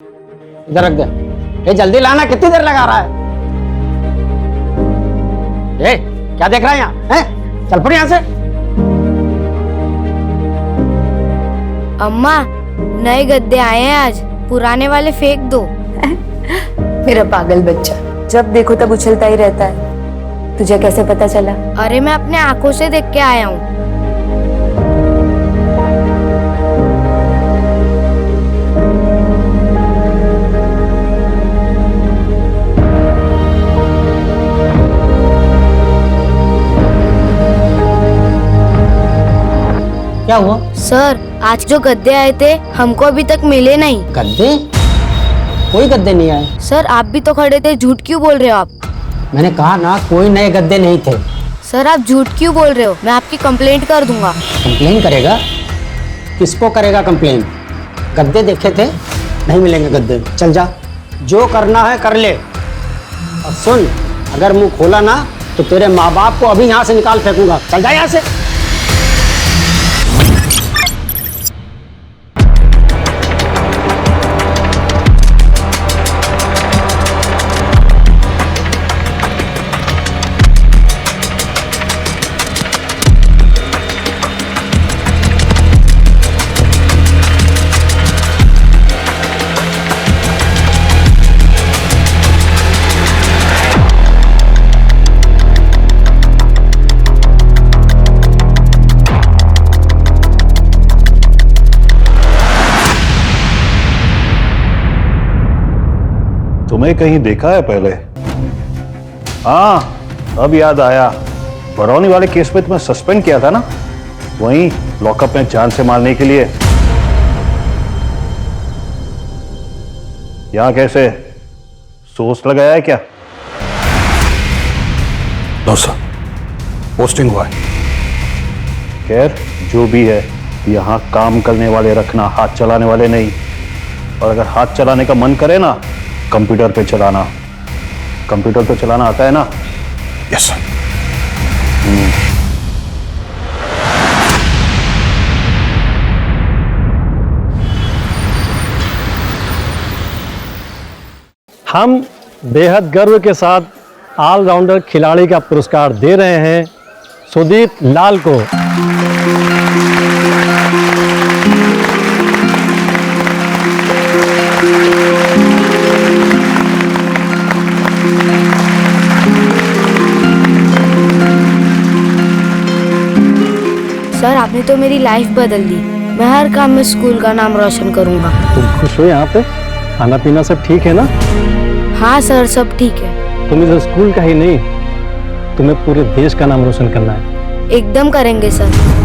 इधर रख दे। ये जल्दी लाना, कितनी देर लगा रहा है? ये क्या देख रहा है यहाँ? हैं? चल पड़ यहाँ से। अम्मा, नए गद्दे आए हैं आज, पुराने वाले फेंक दो। मेरा पागल बच्चा, जब देखो तब उछलता ही रहता है। तुझे कैसे पता चला? अरे मैं अपने आंखों से देख के आया हूँ। क्या हुआ? सर, आज जो गद्दे आए थे हमको अभी तक मिले नहीं। गद्दे? कोई गद्दे नहीं आए। सर, आप भी तो खड़े थे, झूठ क्यों बोल रहे हो आप? मैंने कहा ना, कोई नए गद्दे नहीं थे। सर, आप झूठ क्यों बोल रहे हो? मैं आपकी कंप्लेंट कर दूंगा। कंप्लेन करेगा? किसको करेगा कंप्लेन? गद्दे देखे थे, नहीं मिलेंगे गद्दे। चल जा, जो करना है कर ले। और सुन, अगर मुंह खोला ना तो तेरे माँ बाप को अभी यहाँ से निकाल फेंकूंगा। चल जा यहाँ से। तुम्हें कहीं देखा है पहले? हाँ, अब याद आया। बरौनी वाले केस में तुम्हें सस्पेंड किया था ना, वहीं लॉकअप में जान से मारने के लिए। यहां कैसे सोच लगाया है क्या? नो सर, पोस्टिंग हुआ है। खैर, जो भी है, यहां काम करने वाले रखना, हाथ चलाने वाले नहीं। और अगर हाथ चलाने का मन करे ना, कंप्यूटर पे चलाना। कंप्यूटर पे चलाना आता है ना? Yes sir. हम बेहद गर्व के साथ ऑलराउंडर खिलाड़ी का पुरस्कार दे रहे हैं सुदीप लाल को। सर, आपने तो मेरी लाइफ बदल दी। मैं हर काम में स्कूल का नाम रोशन करूंगा। तुम खुश हो यहाँ पे? खाना पीना सब ठीक है ना? हाँ सर, सब ठीक है। तुम इस स्कूल का ही नहीं, तुम्हें पूरे देश का नाम रोशन करना है। एकदम करेंगे सर।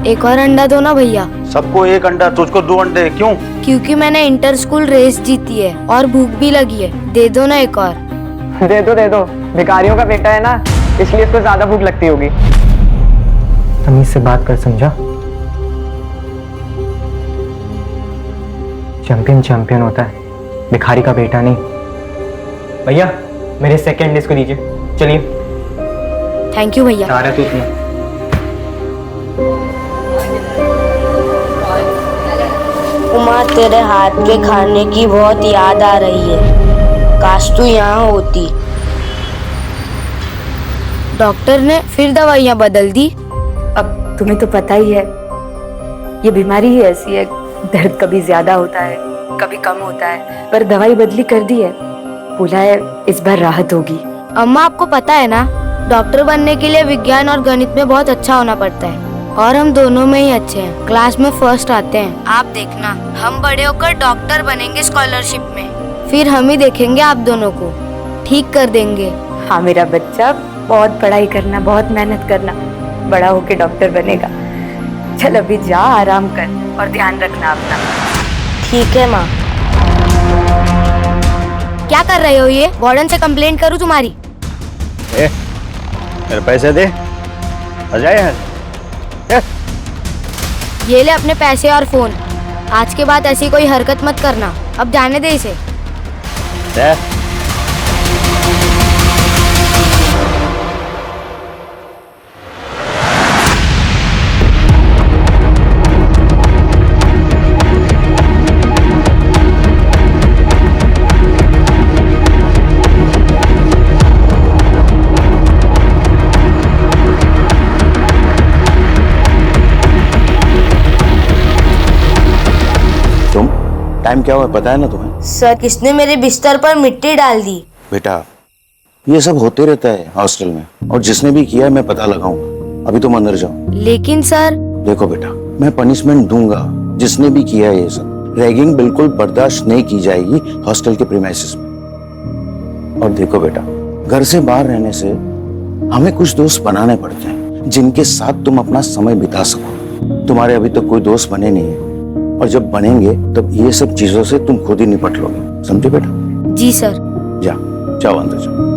एक और अंडा दो ना भैया। सबको एक अंडा, तुझको 2 अंडे क्यों? क्योंकि मैंने इंटर स्कूल रेस जीती है और भूख भी लगी है। दे दो ना एक और। दे दो, भिखारियों का बेटा है ना, इसलिए इसको ज्यादा भूख लगती होगी। तमीज से बात कर, समझा? चैंपियन होता है, भिखारी का बेटा नहीं। भैया, मेरे सेकंड लिस्ट को दीजिए। चलिए। थैंक यू भैया। आ रहा तू इसमें। उमा, तेरे हाथ के खाने की बहुत याद आ रही है। काश तू यहाँ होती। डॉक्टर ने फिर दवाइयाँ बदल दी। अब तुम्हें तो पता ही है, ये बीमारी ही ऐसी है। दर्द कभी ज्यादा होता है, कभी कम होता है, पर दवाई बदली कर दी है। बोला है इस बार राहत होगी। अम्मा, आपको पता है ना, डॉक्टर बनने के लिए विज्ञान और गणित में बहुत अच्छा होना पड़ता है, और हम दोनों में ही अच्छे हैं। क्लास में फर्स्ट आते हैं। आप देखना, हम बड़े होकर डॉक्टर बनेंगे स्कॉलरशिप में। फिर हम ही देखेंगे आप दोनों को, ठीक कर देंगे। हाँ मेरा बच्चा, बहुत पढ़ाई करना, बहुत मेहनत करना, बड़ा होके डॉक्टर बनेगा। चल अभी जा, आराम कर और ध्यान रखना अपना। ठीक है माँ। क्या कर रहे हो ये? वार्डन से कंप्लेंट करूँ तुम्हारी? मेरे पैसे दे, आ जाए यहाँ। ये ले अपने पैसे और फोन। आज के बाद ऐसी कोई हरकत मत करना। अब जाने दे इसे। टाइम क्या हुआ पता है ना तुम्हें? सर, किसने मेरे बिस्तर पर मिट्टी डाल दी? बेटा ये सब होते रहता है हॉस्टल में, और जिसने भी किया है मैं पता लगाऊंगा। अभी तुम अंदर जाओ। लेकिन सर। देखो बेटा, मैं पनिशमेंट दूंगा जिसने भी किया है ये सब। रैगिंग बिल्कुल बर्दाश्त नहीं की जाएगी हॉस्टल के प्रीमाइसेस में। और देखो बेटा, घर से बाहर रहने से हमें कुछ दोस्त बनाने पड़ते हैं जिनके साथ तुम अपना समय बिता सको। तुम्हारे अभी तक कोई दोस्त बने नहीं है, और जब बनेंगे तब ये सब चीजों से तुम खुद ही निपट लोगे। समझे बेटा? जी सर। जाओ अंदर जाओ।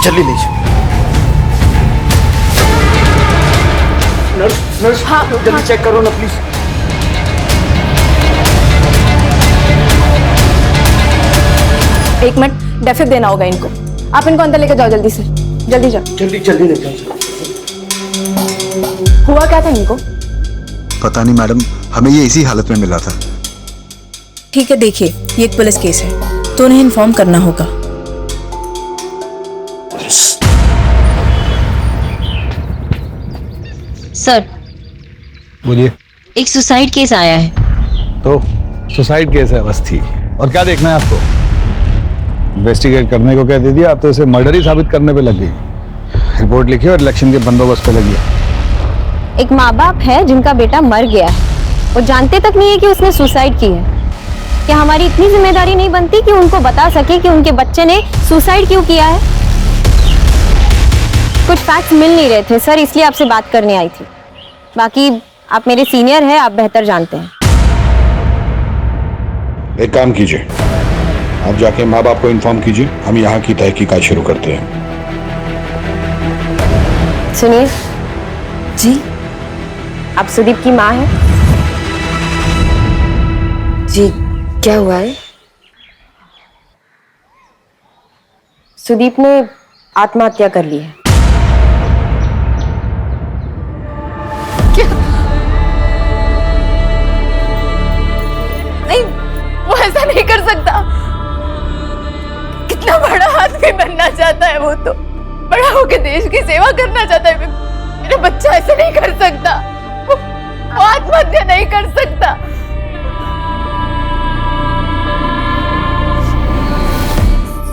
जल्दी ले जाओ। नर्स, हाँ, जल्दी चेक करो ना प्लीज। एक मिनट, डेफिब देना होगा इनको। आप इनको अंदर लेकर जाओ जल्दी से। जल्दी जाओ। जल्दी ले जाओ। हुआ क्या था इनको? पता नहीं मैडम, हमें ये इसी हालत में मिला था। ठीक है, देखिए ये एक पुलिस केस है तो उन्हें इन्फॉर्म करना होगा। सर, बोलिए। एक सुसाइड केस आया है। तो सुसाइड केस है बस, थी। और क्या देखना है आपको? इन्वेस्टिगेट करने को कह दे दिया, आप तो इसे मर्डर ही साबित करने पे लग गई। रिपोर्ट लिखी और इलेक्शन के बंदोबस्त पे लगी। एक माँ बाप है जिनका बेटा मर गया है और जानते तक नहीं है कि उसने सुसाइड की है। क्या हमारी इतनी जिम्मेदारी नहीं बनती कि उनको बता सके कि उनके बच्चे ने सुसाइड क्यों किया है? कुछ फैक्ट्स मिल नहीं रहे थे सर, इसलिए आपसे बात करने आई थी। बाकी आप मेरे सीनियर हैं, आप बेहतर जानते हैं। एक काम कीजिए, आप जाके माँ बाप को इन्फॉर्म कीजिए, हम यहाँ की तहकीकात शुरू करते हैं। सुनिए जी, आप सुदीप की माँ हैं? जी, क्या हुआ है? सुदीप ने आत्महत्या कर ली है। नहीं, वो ऐसा नहीं कर सकता। कितना बड़ा आदमी बनना चाहता है वो, तो बड़ा होकर देश की सेवा करना चाहता है। मेरा बच्चा ऐसा नहीं कर सकता। वो आत्महत्या नहीं कर सकता।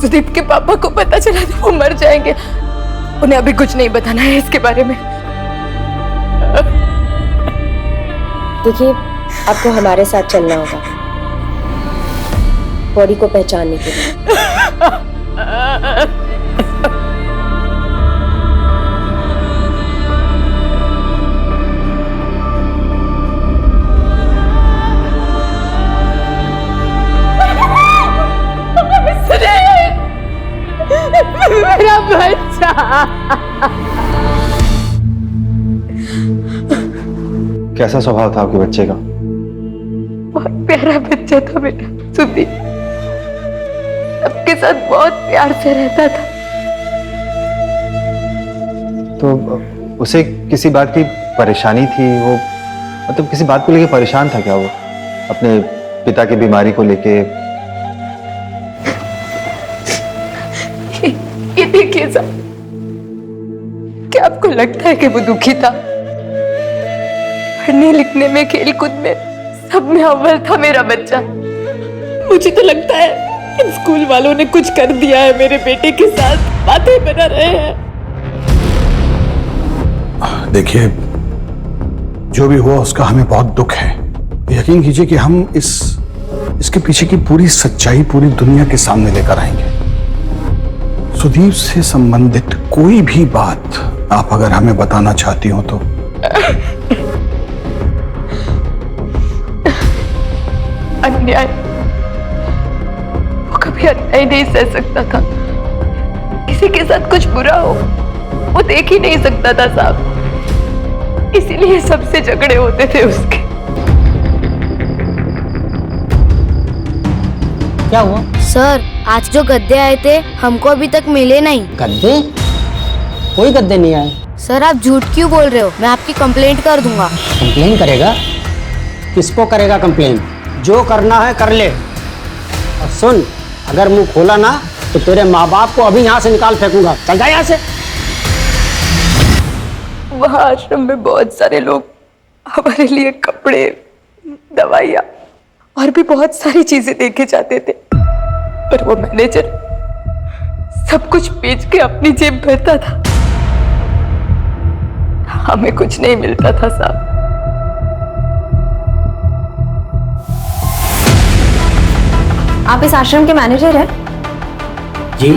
सुदीप के पापा को पता चला तो वो मर जाएंगे। उन्हें अभी कुछ नहीं बताना है इसके बारे में। देखिए, आपको हमारे साथ चलना होगा बॉडी को पहचानने के लिए। मेरा बच्चा। कैसा स्वभाव था आपके बच्चे का? बहुत प्यारा बच्चा था बेटा सुदीप। सबके साथ बहुत प्यार से रहता था। तो उसे किसी बात की परेशानी थी? वो मतलब किसी बात को लेके परेशान था क्या वो? अपने पिता की बीमारी को लेके? ये देखिए साहब, क्या आपको लगता है कि वो दुखी था? पढ़ने लिखने में, खेल कूद में, सब में अव्वल था मेरा बच्चा। मुझे तो लगता है इन स्कूल वालों ने कुछ कर दिया है मेरे बेटे के साथ, बातें बना रहे हैं। देखिए, जो भी हुआ उसका हमें बहुत दुख है। यकीन कीजिए कि हम इसके पीछे की पूरी सच्चाई पूरी दुनिया के सामने लेकर आएंगे। सुदीप से संबंधित कोई भी बात आप अगर हमें बताना चाहती हो तो अन्याय, वो कभी अन्याय नहीं सह सकता था। किसी के साथ कुछ बुरा हो वो देख ही नहीं सकता था साहब, इसीलिए सबसे झगड़े होते थे उसके। क्या हुआ? सर, आज जो गद्दे आए थे हमको अभी तक मिले नहीं। गद्दे? कोई गद्दे नहीं आए। सर, आप झूठ क्यों बोल रहे हो? मैं आपकी कंप्लेंट कर दूंगा। कंप्लेन करेगा? किसको करेगा कंप्लेन? जो करना है कर ले। और सुन, अगर मुंह खोला ना तो तेरे माँ बाप को अभी यहाँ से निकाल फेंकूंगा। चल जा यहाँ से। वहाँ आश्रम में बहुत सारे लोग हमारे लिए कपड़े, दवाइयाँ और भी बहुत सारी चीजें देके जाते थे, पर वो मैनेजर सब कुछ बेच के अपनी जेब भरता था। हमें कुछ नहीं मिलता था साहब। आप इस आश्रम के मैनेजर हैं? जी।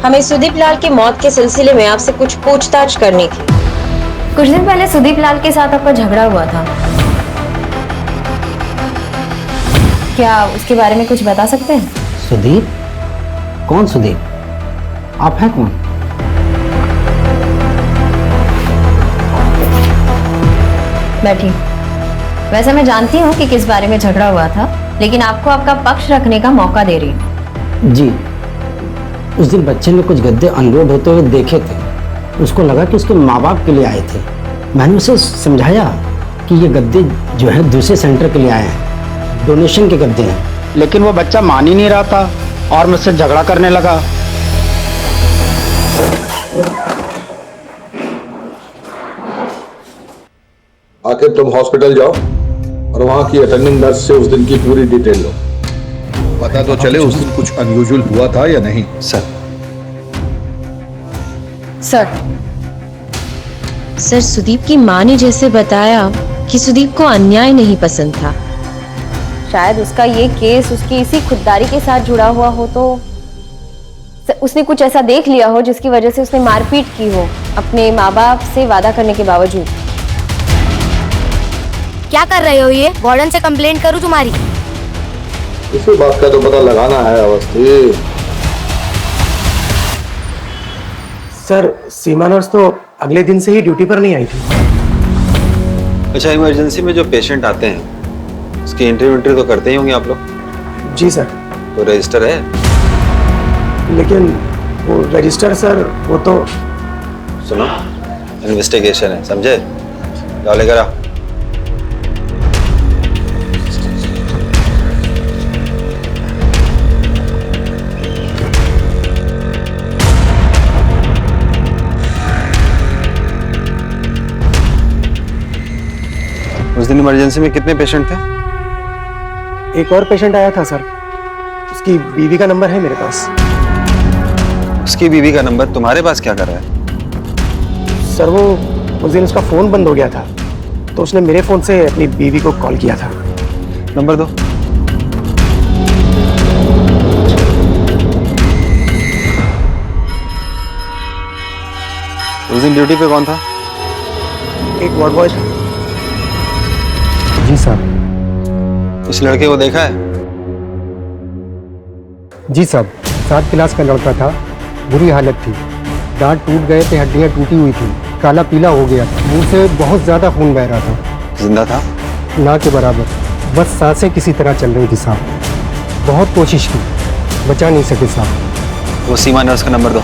हमें सुदीप लाल की मौत के सिलसिले में आपसे कुछ पूछताछ करनी थी। कुछ दिन पहले सुदीप लाल के साथ आपका झगड़ा हुआ था, क्या उसके बारे में कुछ बता सकते हैं? सुदीप? कौन सुदीप? आप हैं कौन? बैठिए। वैसे मैं जानती हूँ कि किस बारे में झगड़ा हुआ था, लेकिन आपको आपका पक्ष रखने का मौका दे रही हूँ। जी, उस दिन बच्चे ने कुछ गद्दे अनलोड होते हुए देखे थे। उसको लगा कि उसके माँ बाप के लिए आए थे। मैंने उसे समझाया कि ये गद्दे जो है दूसरे सेंटर के लिए आए हैं, डोनेशन के गद्दे हैं। लेकिन वो बच्चा मान ही नहीं रहा था और मुझसे झगड़ा करने लगा। आखिर तुम हॉस्पिटल जाओ और वहां की अटेंडिंग नर्स से उस दिन की पूरी डिटेल लो। पता तो चले उस दिन कुछ अनयूजुअल हुआ था या नहीं। सर, सुदीप की माँ ने जैसे बताया कि सुदीप को अन्याय नहीं पसंद था। शायद उसका ये केस उसकी इसी खुददारी के साथ जुड़ा हुआ हो, तो उसने कुछ ऐसा देख लिया हो जिसकी वजह से उसने मारपीट की हो अपने माँ बाप से वादा करने के बावजूद। क्या कर रहे हो ये? वार्डन से कंप्लेंट करूं तुम्हारी? इसी बात का तो पता लगाना है अवस्थी। सर, सीमा नर्स तो अगले दिन से ही ड्यूटी पर नहीं आई थी। अच्छा, इमरजेंसी में जो पेशेंट आते हैं उसकी एंट्री तो करते ही होंगे आप लोग? जी सर। तो रजिस्टर है? लेकिन वो रजिस्टर सर, वो तो सुनो, इन्वेस्टिगेशन है, समझे? जाओ लेकर आओ। उस दिन इमरजेंसी में कितने पेशेंट थे? एक और पेशेंट आया था सर, उसकी बीवी का नंबर है मेरे पास। उसकी बीवी का नंबर तुम्हारे पास क्या कर रहा है? सर, वो उस दिन उसका फोन बंद हो गया था, तो उसने मेरे फोन से अपनी बीवी को कॉल किया था। नंबर दो। उस दिन ड्यूटी पे कौन था? एक वार्ड बॉय था। जी साहब। उस लड़के को देखा है? जी साहब, 7 क्लास का लड़का था, बुरी हालत थी, दांत टूट गए थे, हड्डियां टूटी हुई थी, काला पीला हो गया, मुंह से बहुत ज्यादा खून बह रहा था। जिंदा था? ना के बराबर, बस सांसें किसी तरह चल रही थी साहब। बहुत कोशिश की, बचा नहीं सके साहब। वो सीमा नर्स का नंबर दो।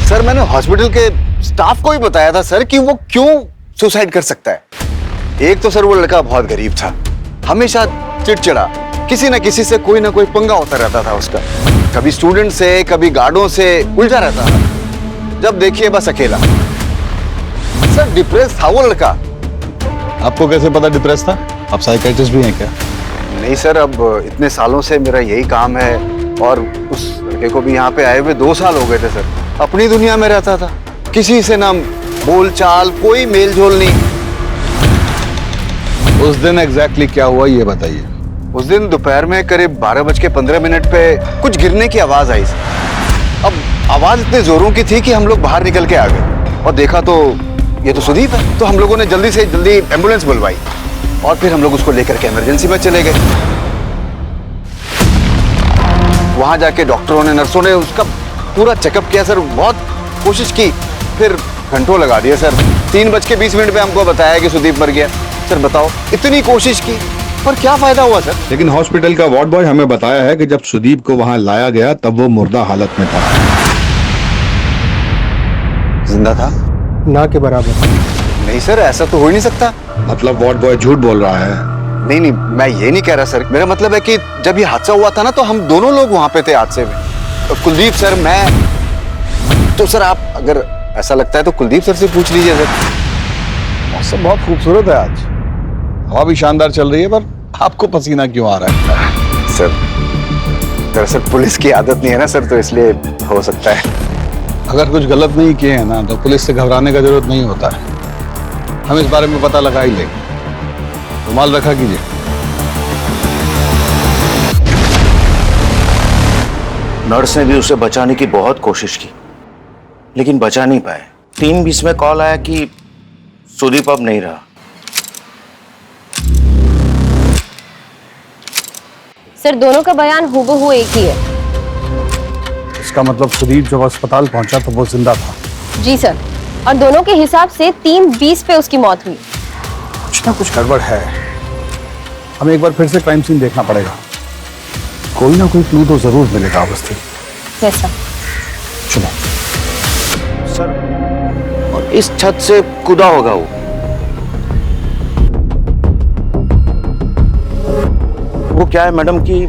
सर, मैंने हॉस्पिटल के स्टाफ को ही बताया था सर कि वो क्यों सुसाइड कर सकता है। एक तो सर वो लड़का बहुत गरीब था, हमेशा चिड़चिड़ा, किसी न किसी से कोई ना कोई पंगा होता रहता था उसका, कभी स्टूडेंट से, कभी गार्डों से, उलझा रहता था। जब देखिए बस अकेला। सर, डिप्रेस था वो लड़का। आपको कैसे पता डिप्रेस था? आप साइकियाट्रिस्ट भी हैं क्या? नहीं सर, अब इतने सालों से मेरा यही काम है, और उस लड़के को भी यहाँ पे आए हुए 2 साल हो गए थे सर। अपनी दुनिया में रहता था, किसी से ना बोलचाल, कोई मेल जोल नहीं। उस दिन एग्जैक्टली क्या हुआ ये बताइए। उस दिन दोपहर में करीब 12:15 पे कुछ गिरने की आवाज आई सर। अब आवाज इतने जोरों की थी कि हम लोग बाहर निकल के आ गए और देखा तो ये तो सुदीप है। तो हम लोगों ने जल्दी से जल्दी एम्बुलेंस बुलवाई और फिर हम लोग उसको लेकर के इमरजेंसी में चले गए। वहां जाके डॉक्टरों ने, नर्सों ने उसका पूरा चेकअप किया सर, बहुत कोशिश की, फिर घंटों लगा दिए सर। 3:20 पे हमको बताया कि सुदीप मर गया। सर बताओ, इतनी कोशिश की पर क्या फायदा हुआ सर? लेकिन हॉस्पिटल का वार्ड बॉय हमें बताया है कि जब सुदीप को वहां लाया गया तब वो मुर्दा हालत में था। जिंदा था? ना के बराबर। नहीं सर, ऐसा तो हो ही नहीं सकता। मतलब वार्ड बॉय झूठ बोल रहा है? नहीं नहीं, मैं ये नहीं कह रहा सर। मेरा मतलब है कि जब ये हादसा हुआ था ना, तो हम दोनों लोग वहां पे थे हादसे में। तो कुलदीप सर, मैं तो सर, आप अगर ऐसा लगता है तो कुलदीप सर से पूछ लीजिए सर। मौसम बहुत खूबसूरत है आज, हवा भी शानदार चल रही है, पर आपको पसीना क्यों आ रहा है? सर दरअसल पुलिस की आदत नहीं है ना सर, तो इसलिए हो सकता है। अगर कुछ गलत नहीं किए हैं ना तो पुलिस से घबराने का जरूरत नहीं होता है। हम इस बारे में पता लगा ही लेंगे। रुमाल रखा कीजिए। नर्स ने भी उसे बचाने की बहुत कोशिश की, लेकिन बचा नहीं पाए। 3:20 में कॉल आया कि सुदीप अब नहीं रहा। सर, दोनों का बयान हूबहू एक ही है। इसका मतलब सुदीप जब अस्पताल पहुंचा तो वो जिंदा था? जी सर, और दोनों के हिसाब से 3:20 पे उसकी मौत हुई। कुछ ना कुछ गड़बड़ है। हमें एक बार फिर से क्राइम सीन देखना पड़ेगा। कोई ना कोई क्लू तो जरूर मिलेगा अवस्थी। Yes sir. चलो सर, और इस छत से कूदा होगा वो। वो क्या है मैडम कि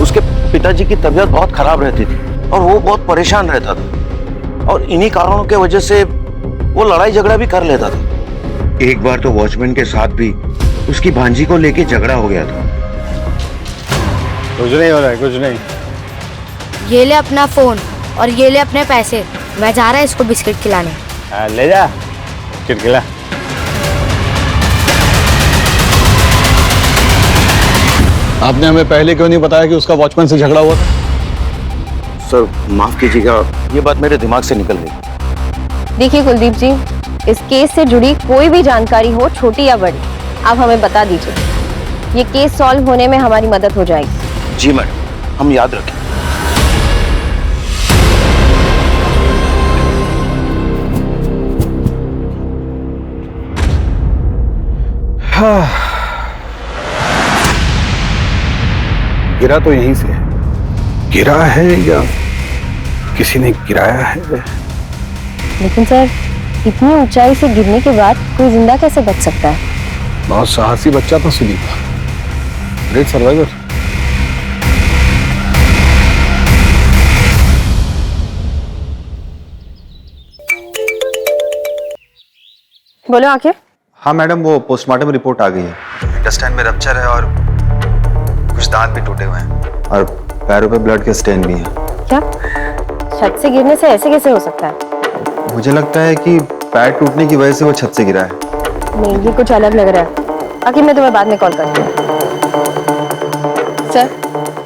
उसके पिताजी की तबीयत बहुत खराब रहती थी और वो बहुत परेशान रहता था, और इन्हीं कारणों के वजह से वो लड़ाई झगड़ा भी कर लेता था। एक बार तो वॉचमैन के साथ भी उसकी भांजी को लेके झगड़ा हो गया था। कुछ नहीं हो रहा है, कुछ नहीं। ये ले अपना फोन और ये ले अपने पैसे। मैं जा रहा है इसको बिस्किट खिलाने। ले जा, बिस्किट खिला। आपने हमें पहले क्यों नहीं बताया कि उसका वॉचमैन से झगड़ा हुआ था? सर माफ कीजिएगा, ये बात मेरे दिमाग से निकल गई। देखिए कुलदीप जी, इस केस से जुड़ी कोई भी जानकारी हो, छोटी या बड़ी, आप हमें बता दीजिए। ये केस सॉल्व होने में हमारी मदद हो जाएगी। जी मैडम, हम याद रखें। गिरा तो यहीं से है। गिरा है या किसी ने गिराया है? लेकिन सर, इतनी ऊंचाई से गिरने के बाद कोई जिंदा कैसे बच सकता है? बहुत साहसी बच्चा था सुदीप, ग्रेट सर्वाइवर। बोलो आखिर। हाँ मैडम, वो पोस्टमार्टम रिपोर्ट आ गई है। इंटेस्टाइन में रप्चर है और कुछ दांत भी टूटे हुए हैं और पैरों पे ब्लड के स्टेन भी हैं। क्या छत से गिरने से ऐसे कैसे हो सकता है? मुझे लगता है कि पैर टूटने की वजह से वो छत से गिरा है। नहीं, ये कुछ अलग लग रहा है। आकिब, मैं तुम्हें बाद में कॉल करती हूँ। सर,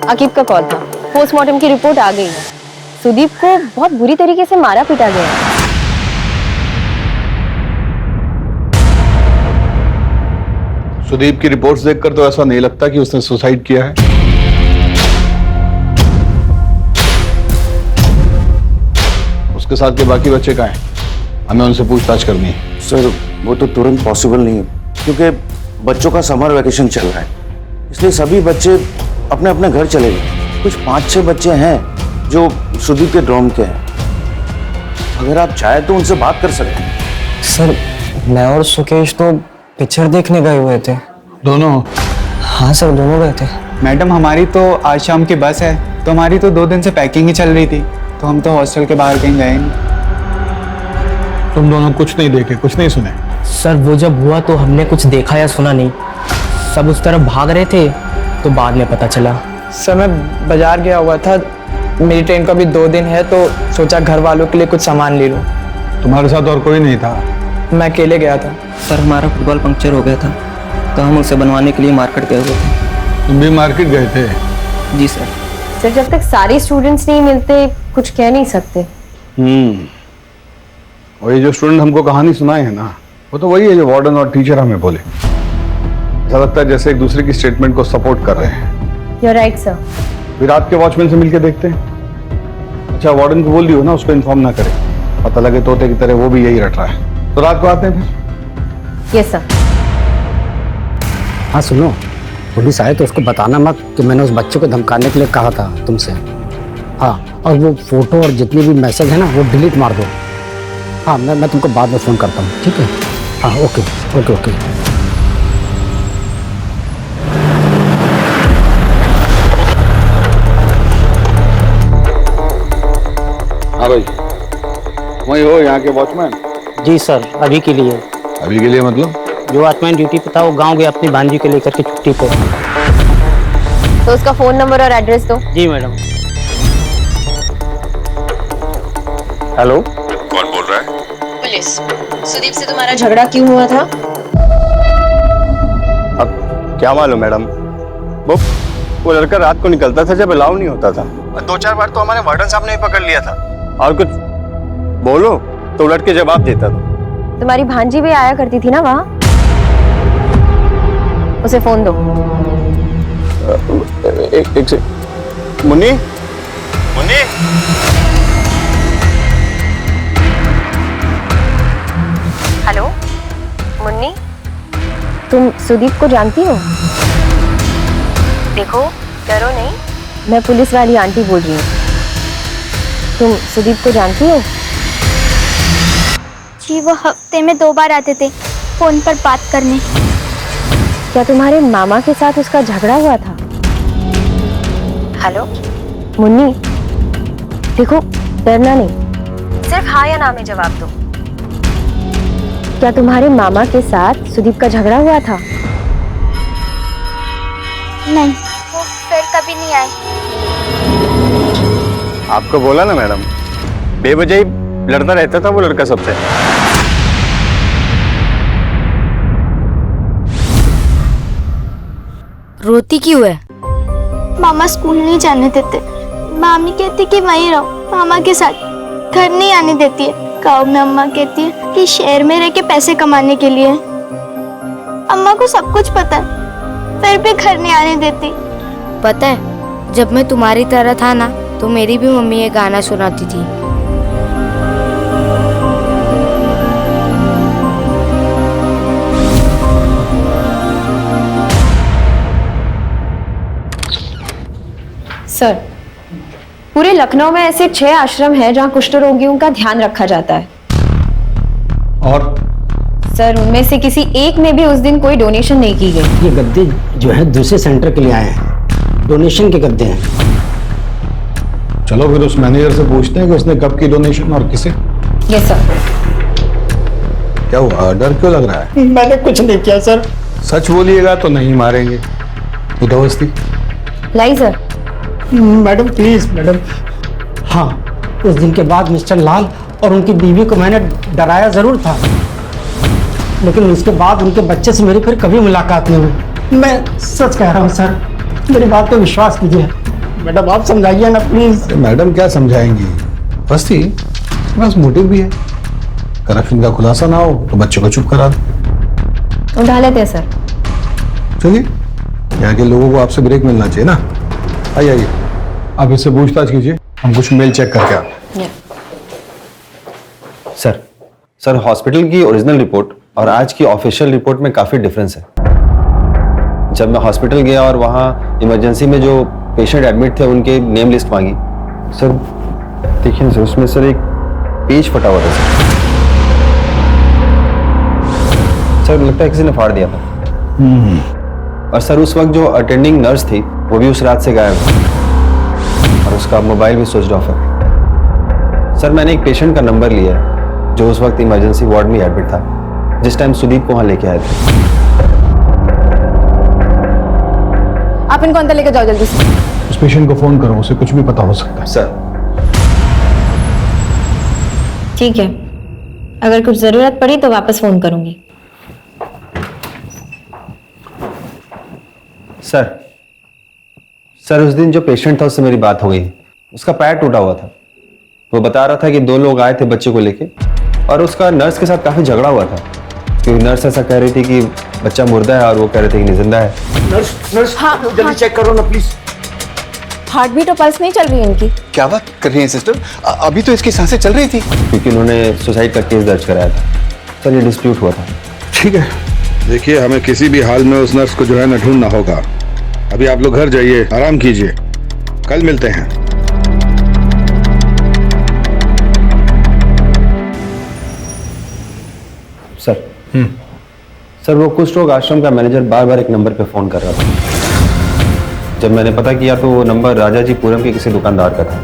आकिब का कॉल था। पोस्टमार्टम की रिपोर्ट आ गई है। सुदीप को बहुत बुरी तरीके से मारा पीटा गया है। सुदीप की रिपोर्ट्स देखकर तो ऐसा नहीं लगता कि उसने सुसाइड किया है। उसके साथ के बाकी बच्चे कहाँ हैं? हमें उनसे पूछताछ करनी है। सर, वो तो तुरंत पॉसिबल नहीं है, क्योंकि बच्चों का समर वैकेशन चल रहा है, इसलिए सभी बच्चे अपने अपने घर चले गए। कुछ 5-6 बच्चे हैं जो सुदीप के ड्रॉम के हैं। अगर आप चाहे तो उनसे बात कर सकते हैं। सर, मैं और सुकेश तो पिक्चर देखने गए हुए थे। दोनों? हाँ सर, दोनों गए थे। मैडम, हमारी तो आज शाम की बस है, तो हमारी तो 2 दिन से पैकिंग ही चल रही थी, तो हम तो हॉस्टल के बाहर कहीं गए नहीं। तुम दोनों कुछ नहीं देखे, कुछ नहीं सुने? सर, वो जब हुआ तो हमने कुछ देखा या सुना नहीं। सब उस तरफ भाग रहे थे तो बाद में पता चला। सर, मैं बाजार गया हुआ था, मेरी ट्रेन का भी 2 दिन है, तो सोचा घर वालों के लिए कुछ सामान ले लूं। तुम्हारे साथ और कोई नहीं था? मैं अकेले गया था सर, हमारा फुटबॉल पंक्चर हो गया था तो हम उसे बनवाने के लिए मार्केट गए हुए थे। तुम भी मार्केट गए थे? जी सर। सर जब तक सारे स्टूडेंट्स नहीं मिलते कुछ कह नहीं सकते। और ये जो स्टूडेंट हमको कहानी सुनाए हैं ना, वो तो वही है जो वार्डन और टीचर हमें बोले। ऐसा लगता है जैसे एक दूसरे की स्टेटमेंट को सपोर्ट कर रहे हैं। You're right, sir. फिर रात के वॉचमैन से मिलके देखते हैं। अच्छा, वार्डन को बोल दियो ना उसको इन्फॉर्म ना करे, पता लगे तोते की तरह वो भी यही रट रहा है। तो रात को आते हैं फिर। Yes, sir. हाँ सुनो, पुलिस आए तो उसको बताना मत कि मैंने उस बच्चे को धमकाने के लिए कहा था तुमसे। हाँ, और वो फोटो और जितने भी मैसेज है ना वो डिलीट मार दो। हाँ, मैं तुमको बाद में फ़ोन करता हूँ, ठीक है? हाँ, ओके ओके ओके। हाँ भाई, वही हो यहाँ के वॉचमैन? जी सर, अभी के लिए। अभी के लिए मतलब? जो वॉचमैन ड्यूटी पे था वो गांव गया अपनी भांजी को लेकर के छुट्टी पे। तो उसका फोन नंबर और एड्रेस दो। जी मैडम। हेलो, कौन बोल रहा है? पुलिस। सुदीप से तुम्हारा झगड़ा क्यों हुआ था? अब क्या मालूम मैडम, वो लड़का रात को निकलता था जब अलाउ नहीं होता था। 2-4 बार तो हमारे वार्डन साहब ने भी पकड़ लिया था, और कुछ बोलो तो उलट के जवाब देता था। तुम्हारी भांजी भी आया करती थी ना वहाँ? उसे फोन दो। एक से मुन्नी, मुन्नी। हेलो मुन्नी, तुम सुदीप को जानती हो? देखो डरो नहीं, मैं पुलिस वाली आंटी बोल रही हूँ। तुम सुदीप को जानती हो? जी, वो हफ्ते में 2 बार आते थे फोन पर बात करने। क्या तुम्हारे मामा के साथ उसका झगड़ा हुआ था? हेलो मुन्नी, देखो डरना नहीं, सिर्फ हाँ या ना में जवाब दो। क्या तुम्हारे मामा के साथ सुदीप का झगड़ा हुआ था? नहीं, वो फिर कभी नहीं आए। आपको बोला ना मैडम, बेवजह ही लड़ता रहता था वो लड़का सबसे। रोती क्यों है? मामा स्कूल नहीं जाने देते। मामी कहती कि वहीं रहो मामा के साथ, घर नहीं आने देती है। गाँव में अम्मा कहती है कि शहर में रह के पैसे कमाने के लिए। अम्मा को सब कुछ पता है, फिर भी घर नहीं आने देती। पता है, जब मैं तुम्हारी तरह था ना तो मेरी भी मम्मी ये गाना सुनाती थी। सर, पूरे लखनऊ में ऐसे 6 आश्रम हैं जहां कुष्ठ रोगियों का ध्यान रखा जाता है। और सर, उनमें से किसी एक में भी उस दिन कोई डोनेशन नहीं की गई। ये गद्दे जो है दूसरे सेंटर के लिए आए हैं, डोनेशन के गद्दे हैं। चलो फिर उस मैनेजर से पूछते हैं कि उसने कब की डोनेशन और किसे। Yes sir. क्या हुआ, डर क्यों लग रहा है? मैंने कुछ नहीं किया सर। सच बोलिएगा तो नहीं मारेंगे। उदवस्ती लाई सर। Madam please madam. हाँ, उस दिन के बाद मिस्टर लाल और उनकी बीवी को मैंने डराया जरूर था, लेकिन उसके बाद उनके बच्चे से मेरी फिर कभी मुलाकात नहीं हुई। मैं सच कह रहा हूँ सर, मेरी बात पे विश्वास कीजिए। मैडम आप समझाइए ना प्लीज। मैडम क्या समझाएंगी, बस्ती बस मोटिव भी है। करप्शन का खुलासा ना हो तो बच्चों को चुप करा दो। उठा लेते हैं सर। चलिए, यहाँ के लोगों को आपसे ब्रेक मिलना चाहिए ना। आइए आप इससे पूछताछ कीजिए, हम कुछ मेल चेक करके आते हैं। सर हॉस्पिटल की ओरिजिनल रिपोर्ट और आज की ऑफिशियल रिपोर्ट में काफी डिफरेंस है। जब मैं हॉस्पिटल गया और वहाँ इमरजेंसी में जो पेशेंट एडमिट थे उनके नेम लिस्ट मांगी, सर देखिए ना सर, उसमें सर एक पेज फटा हुआ था सर लगता है किसी ने फाड़ दिया था। और सर उस वक्त जो अटेंडिंग नर्स थी वो भी उस रात से गायब है और उसका मोबाइल भी स्विच ऑफ है। सर मैंने एक पेशेंट का नंबर लिया है जो उस वक्त इमरजेंसी वार्ड में एडमिट था, जिस टाइम सुदीप को वहां लेके आए थे। आप इनको अंदर लेकर जाओ जल्दी से। उस पेशेंट को फोन करो, उसे कुछ भी पता हो सकता है। सर ठीक है, अगर कुछ जरूरत पड़ी तो वापस फोन करूंगी। सर उस दिन जो पेशेंट था उससे मेरी बात हो गई। उसका पैर टूटा हुआ था। वो बता रहा था कि 2 लोग आए थे बच्चे को लेके और उसका नर्स के साथ काफी झगड़ा हुआ था, क्योंकि नर्स ऐसा कह रही थी कि बच्चा मुर्दा है और वो कह रहे थे कि नहीं जिंदा है। नर्स जल्दी चेक करो ना प्लीज। हार्ट बीट और पल्स नहीं चल रही है इनकी। क्या बात कर रही हैं सिस्टर? अभी तो इसकी सांसें चल रही थी। क्योंकि उन्होंने सुसाइड का केस दर्ज कराया था। सर ये डिस्प्यूट हुआ था। ठीक है, देखिए हमें किसी भी हाल में उस नर्स को जो है ना ढूंढना होगा। अभी आप लोग घर जाइए, आराम कीजिए, कल मिलते हैं। सर वो कुष्ठ रोग आश्रम का मैनेजर बार बार एक नंबर पे फोन कर रहा था। जब मैंने पता किया तो वो नंबर राजाजी पुरम के किसी दुकानदार का था।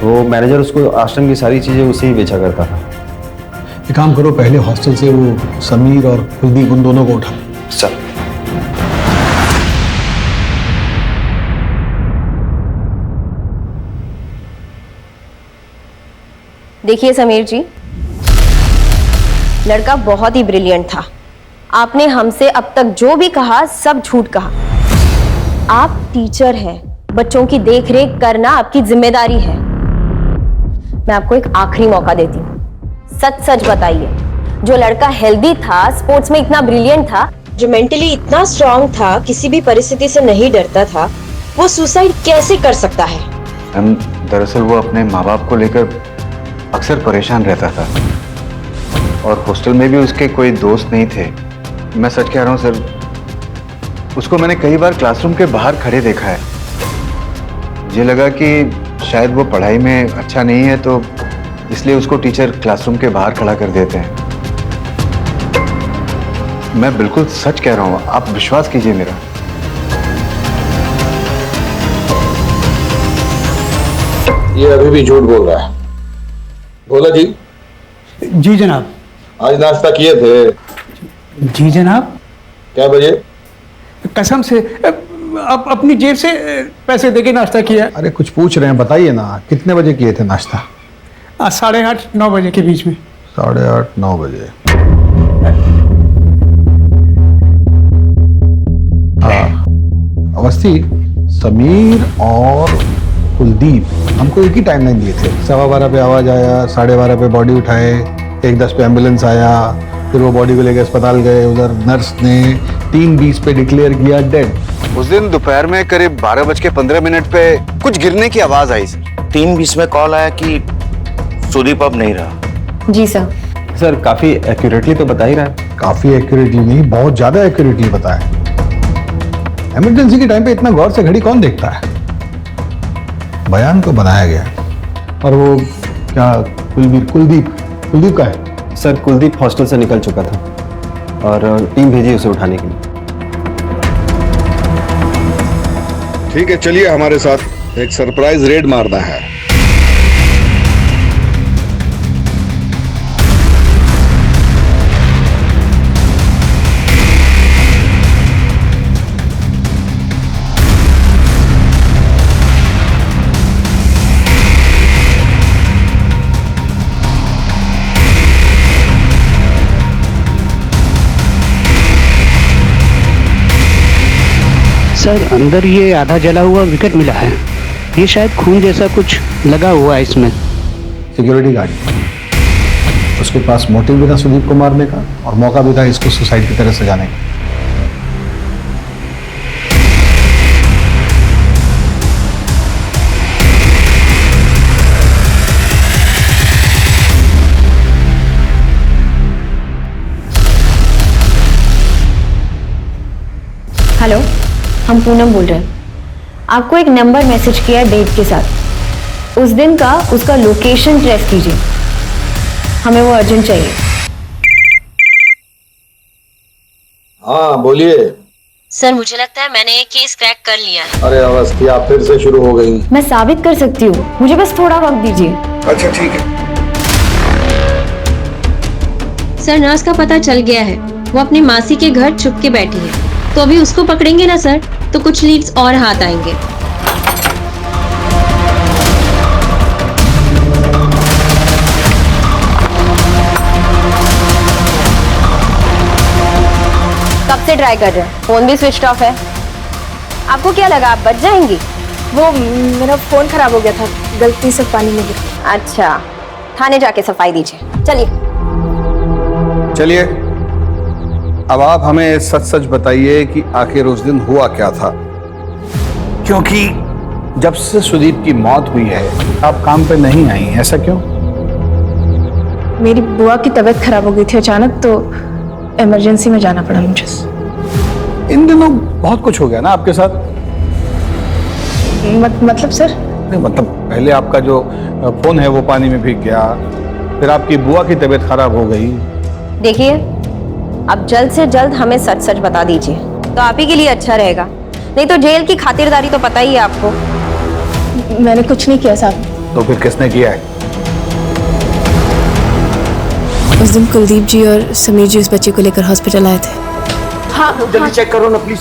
वो मैनेजर उसको आश्रम की सारी चीजें उसे ही बेचा करता था। एक काम करो, पहले हॉस्टल से वो समीर और कुलदीप उन दोनों को उठा। सर देखिए समीर जी, लड़का बहुत ही ब्रिलियंट था। आपने हमसे अब तक जो भी कहा सब झूठ कहा। आप टीचर हैं, बच्चों की देखरेख करना आपकी जिम्मेदारी है। मैं आपको एक आखिरी मौका देती हूँ, सच सच बताइए, जो लड़का हेल्दी था, स्पोर्ट्स में इतना ब्रिलियंट था, जो मेंटली इतना स्ट्रांग था, किसी भी परिस्थिति से नहीं डरता था, वो सुसाइड कैसे कर सकता है? दरअसल वो अपने माँ बाप को लेकर अक्सर परेशान रहता था और हॉस्टल में भी उसके कोई दोस्त नहीं थे। मैं सच कह रहा हूँ सर, उसको मैंने कई बार क्लासरूम के बाहर खड़े देखा है। मुझे लगा कि शायद वो पढ़ाई में अच्छा नहीं है, तो इसलिए उसको टीचर क्लासरूम के बाहर खड़ा कर देते हैं। मैं बिल्कुल सच कह रहा हूँ, आप विश्वास कीजिए मेरा। ये अभी भी झूठ बोल रहा है। बोला जी। जी जनाब। आज नाश्ता किए थे? जी जनाब। क्या बजे? कसम से आप अपनी जेब से पैसे देके नाश्ता किया। अरे कुछ पूछ रहे हैं, बताइए ना, कितने बजे किए थे नाश्ता? 8:30-9 बजे के बीच में। 8:30-9 बजे। हाँ अवस्थी, समीर और कुलदीप हमको एक ही टाइमलाइन दिए थे। 12:15 पे आवाज आया, 12:30 पे बॉडी उठाए, 1:10 पे एम्बुलेंस आया, फिर वो बॉडी को लेकर अस्पताल गए। उधर नर्स ने 3:20 पे डिक्लेयर किया डेड। उस दिन दोपहर में करीब 12:15 पे कुछ गिरने की आवाज आई सर। 3:20 में कॉल आया कि सुदीप अब नहीं रहा। जी सर। सर काफी एक्यूरेटली तो बता ही रहा है। काफी एक्यूरेटली नहीं, बहुत ज्यादा एक्यूरेटली बताया। इमरजेंसी के टाइम पे इतना गौर से घड़ी कौन देखता है? बयान तो बनाया गया। और वो क्या कुलदीप का है? सर कुलदीप हॉस्टल से निकल चुका था और टीम भेजी उसे उठाने के लिए। ठीक है, चलिए हमारे साथ, एक सरप्राइज रेड मारना है। सर अंदर ये आधा जला हुआ विकेट मिला है। ये शायद खून जैसा कुछ लगा हुआ है इसमें। सिक्योरिटी गार्ड, उसके पास मोटिव भी था सुदीप को मारने का और मौका भी था इसको सुसाइड की तरह सजाने का। हेलो, हम पूनम बोल रहे हैं। आपको एक नंबर मैसेज किया डेट के साथ। उस दिन का उसका लोकेशन ट्रेस कीजिए, हमें वो अर्जेंट चाहिए। हाँ बोलिए। सर मुझे लगता है मैंने ये केस क्रैक कर लिया है। अरे अवस्थी, आप फिर से शुरू हो गई। मैं साबित कर सकती हूँ, मुझे बस थोड़ा वक्त दीजिए। अच्छा ठीक है। सर नर्स का पता चल गया है, वो अपनी मासी के घर छुप के बैठी है। तो अभी उसको पकड़ेंगे ना सर, तो कुछ लीड्स और हाथ आएंगे। कब से ट्राई कर रहे हैं, फोन भी स्विच ऑफ है। आपको क्या लगा आप बच जाएंगी? वो मेरा फोन खराब हो गया था, गलती से पानी में गिरा। अच्छा, थाने जाके सफाई दीजिए। चलिए चलिए, अब आप हमें सच सच बताइए कि आखिर उस दिन हुआ क्या था, क्योंकि जब से सुदीप की मौत हुई है आप काम पे नहीं आई, ऐसा क्यों? मेरी बुआ की तबीयत खराब हो गई थी अचानक, तो इमरजेंसी में जाना पड़ा मुझे। इन दिनों बहुत कुछ हो गया ना आपके साथ। मतलब सर? नहीं, मतलब पहले आपका जो फोन है वो पानी में भीग गया, फिर आपकी बुआ की तबीयत खराब हो गई। देखिए, अब जल्द से जल्द हमें सच सच बता दीजिए तो आप ही के लिए अच्छा रहेगा, नहीं तो जेल की खातिरदारी तो पता ही है आपको। मैंने कुछ नहीं किया साहब। तो फिर किसने किया है? उस दिन कुलदीप जी और समीर जी उस बच्चे को लेकर हॉस्पिटल आए थे। हाँ, जल्दी चेक करो ना प्लीज।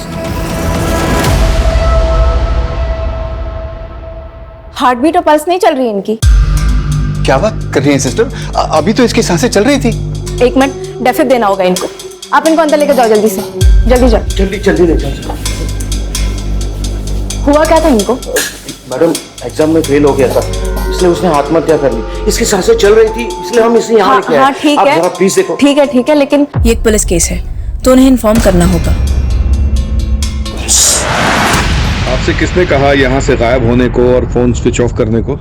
हार्ट बीट और पल्स नहीं चल रही इनकी। क्या बात कर रही हैं सिस्टर? अभी तो इसकी सांसें चल रही थी। 1 मिनट, डेफिब देना होगा इनको। आप इनको अंदर लेकर जाओ जल्दी से, जल्दी जाओ। जल्दी ले जाओ। हुआ क्या था इनको? मैडम, एग्जाम में फेल हो गया था, इसलिए उसने आत्महत्या कर ली। इसकी सांसें चल रही थी, इसलिए हम इसे यहाँ लेके आए। हाँ ठीक है, आप जरा प्लीज देखो। ठीक है, लेकिन ये एक पुलिस केस है तो उन्हें इन्फॉर्म करना होगा। आपसे किसने कहा यहाँ से गायब होने को और फोन स्विच ऑफ करने को?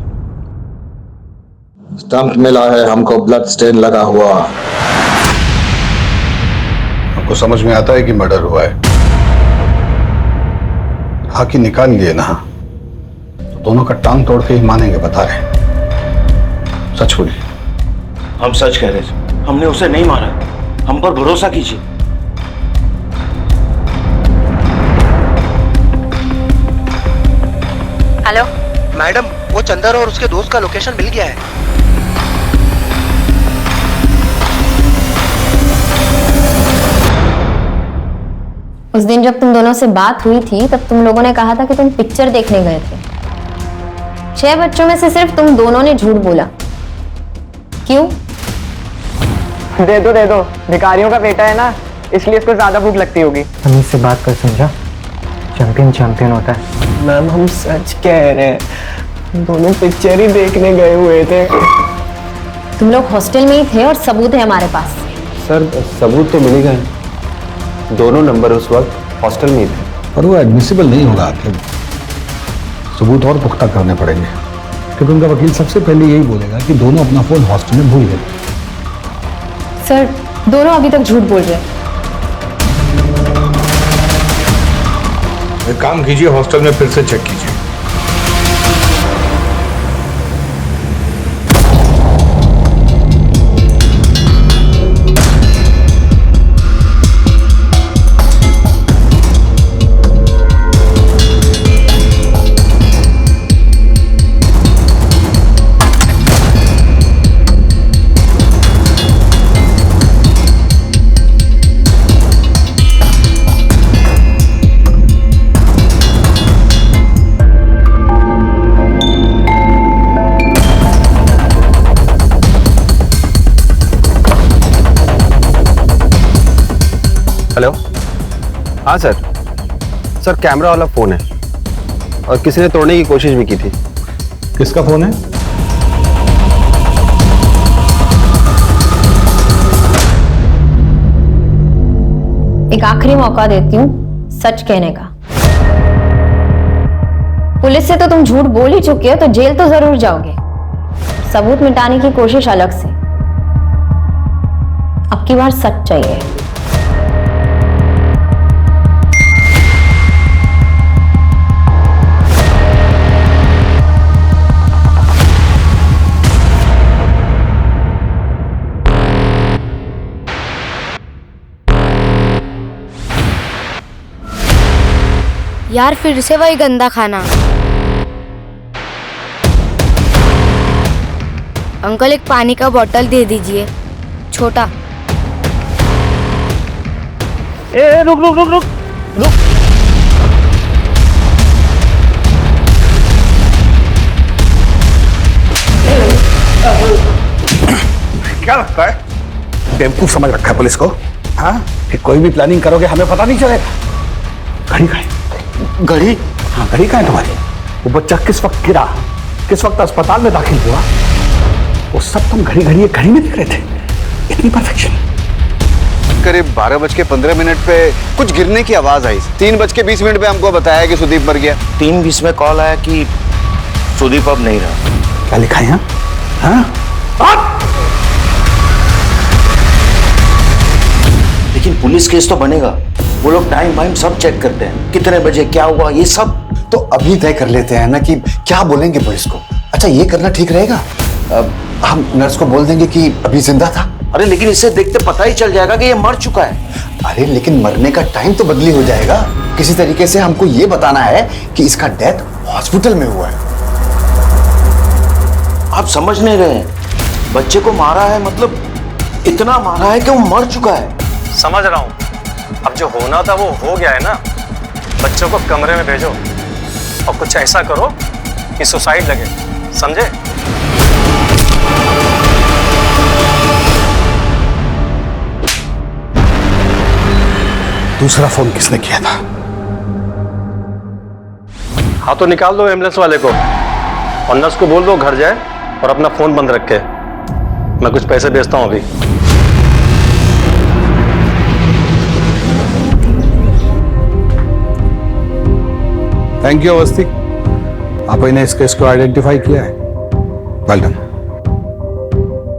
स्टंप मिला है हमको, ब्लड स्टेन लगा हुआ। आपको समझ में आता है कि मर्डर हुआ है? हाकी निकाल लिए ना, तो दोनों का टांग तोड़ के ही मानेंगे, बता रहे। सच बोलिए। हम सच कह रहे थे, हमने उसे नहीं मारा, हम पर भरोसा कीजिए। हेलो मैडम, वो चंदर और उसके दोस्त का लोकेशन मिल गया है। उस दिन जब तुम दोनों से बात हुई थी तब तुम लोगों ने कहा था कि तुम पिक्चर देखने गए थे। 6 बच्चों में से सिर्फ तुम दोनों ने झूठ बोला, क्यों? दे दो, भिखारियों का बेटा है ना, इसलिए इसको ज्यादा भूख लगती होगी। हम इससे बात कर समझा, चैंपियन होता है। मैम, हम सच कह रहे हैं, दोनों पिक्चर ही देखने गए हुए थे। तुम लोग हॉस्टल में ही थे और सबूत है हमारे पास। सर, सबूत तो मिल ही गए, दोनों नंबर उस वक्त हॉस्टल में ही थे। पर वो एडमिसिबल नहीं होगा आपके, सबूत और पुख्ता करने पड़ेंगे, क्योंकि उनका वकील सबसे पहले यही बोलेगा कि दोनों अपना फोन हॉस्टल में भूल गए। सर, दोनों अभी तक झूठ बोल रहे हैं। एक काम कीजिए, हॉस्टल में फिर से चेक कीजिए। हेलो, हाँ सर, कैमरा वाला फोन है और किसी ने तोड़ने की कोशिश भी की थी। किसका फोन है? एक आखिरी मौका देती हूँ सच कहने का। पुलिस से तो तुम झूठ बोल ही चुके हो, तो जेल तो जरूर जाओगे। सबूत मिटाने की कोशिश अलग से। अब की बार सच चाहिए। यार, फिर से वही गंदा खाना। अंकल, एक पानी का बोतल दे दीजिए, छोटा। ए, रुक। क्या लगता है बेवकूफ समझ रखा है पुलिस को? हाँ, कि कोई भी प्लानिंग करोगे हमें पता नहीं चलेगा। घड़ी कहाँ है? घड़ी? हाँ, घड़ी कहाँ है तुम्हारी? वो बच्चा किस वक्त गिरा, किस वक्त अस्पताल में दाखिल हुआ, वो सब तुम घड़ी में देख रहे थे। इतनी परफेक्शन। करीब 12:15 पे कुछ गिरने की आवाज आई। 3:20 पे हमको बताया कि सुदीप मर गया। 3:20 में कॉल आया कि सुदीप अब नहीं रहा। क्या लिखा है यहाँ? हाँ? लेकिन पुलिस केस तो बनेगा। वो लोग टाइम वाइम सब चेक करते हैं, कितने बजे क्या हुआ ये सब। तो अभी तय कर लेते हैं ना कि क्या बोलेंगे पुलिस को। अच्छा, ये करना ठीक रहेगा। हम नर्स को बोल देंगे कि अभी जिंदा था। अरे लेकिन इसे देखते पता ही चल जाएगा कि ये मर चुका है। अरे लेकिन मरने का टाइम तो बदली हो जाएगा। किसी तरीके से हमको ये बताना है कि इसका डेथ हॉस्पिटल में हुआ है। आप समझ नहीं रहे हैं, बच्चे को मारा है मतलब इतना मारा है कि वो मर चुका है। समझ रहा हूँ, अब जो होना था वो हो गया है ना। बच्चों को कमरे में भेजो और कुछ ऐसा करो कि सुसाइड लगे, समझे? दूसरा फोन किसने किया था? हाँ तो निकाल दो एम्बुलेंस वाले को और नर्स को बोल दो घर जाए और अपना फोन बंद रखे। मैं कुछ पैसे भेजता हूँ अभी। थैंक यू अवस्थी, आपने इस केस को आइडेंटिफाई किया है। Well done.